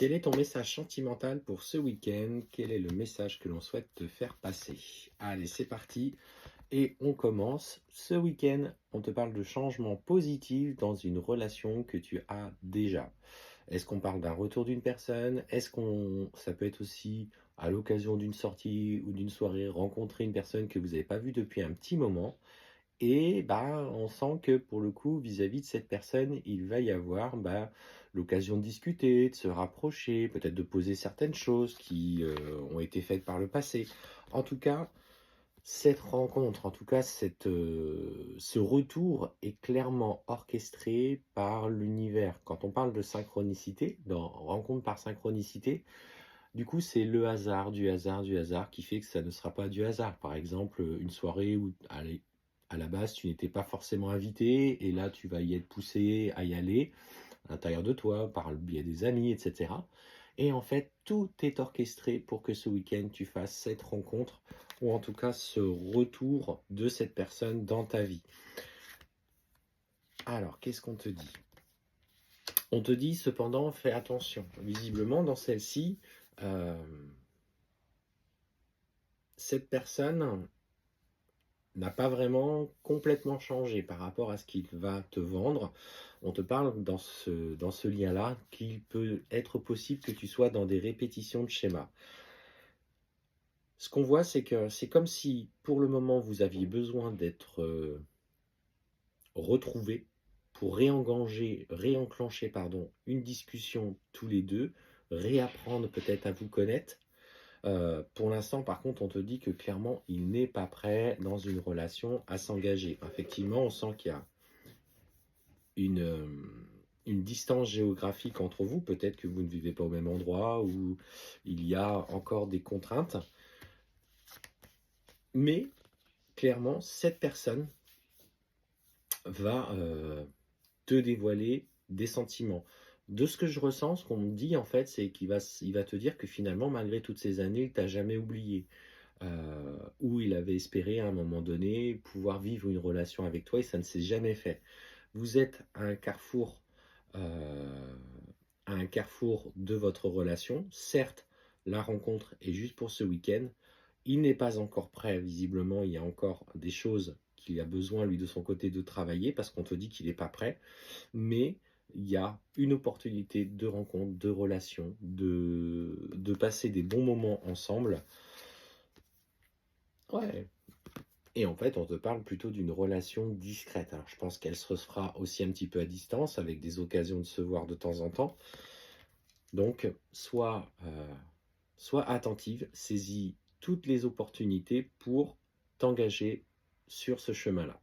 Quel est ton message sentimental pour ce week-end? Quel est le message que l'on souhaite te faire passer? Allez, c'est parti et on commence. Ce week-end, on te parle de changements positifs dans une relation que tu as déjà. Est-ce qu'on parle d'un retour d'une personne? Ça peut être aussi à l'occasion d'une sortie ou d'une soirée, rencontrer une personne que vous n'avez pas vue depuis un petit moment? Et bah, on sent que pour le coup, vis-à-vis de cette personne, il va y avoir, l'occasion de discuter, de se rapprocher, peut-être de poser certaines choses qui, ont été faites par le passé. En tout cas, cette rencontre, en tout cas ce retour est clairement orchestré par l'univers. Quand on parle de synchronicité, dans rencontre par synchronicité, du coup, c'est le hasard, du hasard, du hasard qui fait que ça ne sera pas du hasard. Par exemple, une soirée où, allez, à la base, tu n'étais pas forcément invité et là, tu vas y être poussé à y aller à l'intérieur de toi, par le biais des amis, etc. Et en fait, tout est orchestré pour que ce week-end, tu fasses cette rencontre ou en tout cas ce retour de cette personne dans ta vie. Alors, qu'est-ce qu'on te dit? On te dit cependant, fais attention. Visiblement, dans celle-ci, euh, cette personne n'a pas vraiment complètement changé par rapport à ce qu'il va te vendre. On te parle dans ce lien-là qu'il peut être possible que tu sois dans des répétitions de schémas. Ce qu'on voit, c'est que c'est comme si, pour le moment, vous aviez besoin d'être retrouvés pour réenclencher, une discussion tous les deux, réapprendre peut-être à vous connaître. Pour l'instant, par contre, on te dit que clairement, il n'est pas prêt dans une relation à s'engager. Effectivement, on sent qu'il y a une, euh, une distance géographique entre vous. Peut-être que vous ne vivez pas au même endroit ou il y a encore des contraintes. Mais clairement, cette personne va te dévoiler des sentiments. De ce que je ressens, ce qu'on me dit en fait, c'est qu'il va te dire que finalement, malgré toutes ces années, il t'a jamais oublié. Où il avait espéré à un moment donné pouvoir vivre une relation avec toi et ça ne s'est jamais fait. Vous êtes à un carrefour de votre relation. Certes, la rencontre est juste pour ce week-end. Il n'est pas encore prêt, visiblement, il y a encore des choses qu'il a besoin, lui, de son côté, de travailler parce qu'on te dit qu'il n'est pas prêt. Mais il y a une opportunité de rencontre, de relation, de passer des bons moments ensemble. Ouais. Et en fait, on te parle plutôt d'une relation discrète. Alors, je pense qu'elle se fera aussi un petit peu à distance, avec des occasions de se voir de temps en temps. Donc, sois attentive, saisis toutes les opportunités pour t'engager sur ce chemin-là.